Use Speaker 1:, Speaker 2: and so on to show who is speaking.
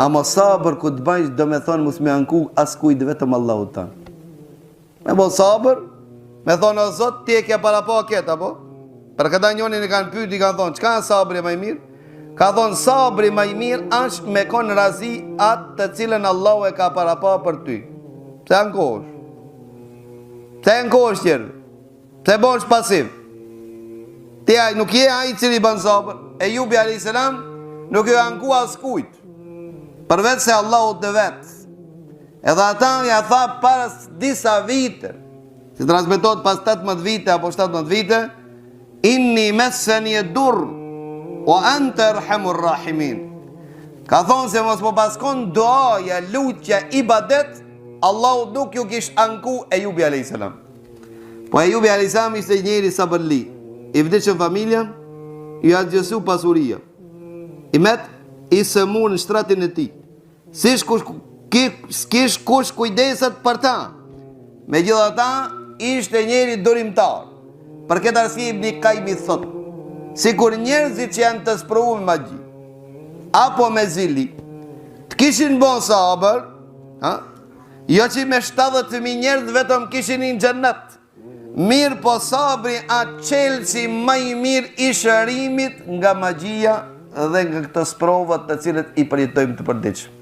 Speaker 1: Ama sabër ku të bajsh do me thonë mus me anku as kujt vetëm Allahu ta. Me bo sabër, me thonë o Zot, ti e ke para pa ketë, apo? Për këta njonin e kanë pyet, i kanë thonë, çka është sabri më i mirë? Ka thonë, sabri më i mirë është me konë razi atë të cilën Allahu e ka para pa për ty. Pse ankohesh? Pse ankohesh tjerë? Pse bosh pasiv? Ti nuk je ai cili bën sabër. Ejubi alayhis salam nuk e anku as kujt. Përveç se Allahu të vetë. Edhe ata ja tha pas disa vite, si transmetohet pas 18 vite apo 17 vite, inni meseni e dur, o ante erhamur rahimin. Ka thonë se mos po paskon duaja, lutja, ibadet, Allahu nuk ju kish anku Ejubi alayhis salam. Po Ejubi alayhis salam ishte njeri sabërli. I vdeshën familja, i adgjësu pasuria. I met, i sëmur në shtratin e ti. S'kish kush kujdeset për ta. Me gjitha ta, ishte njeri durimtar. Për këtë arsye Ibn Qayyim thot, sikur njerëzit që janë të sprovu me magji, apo me zili, të kishin bon sabër, jo që me 70.000 njerëz vetëm kishin një xhennet. Mirë po sabri atë qelësi më i mirë i shërimit nga magjia dhe nga këtë sprovat të cilët i përjetojmë të përditshëm.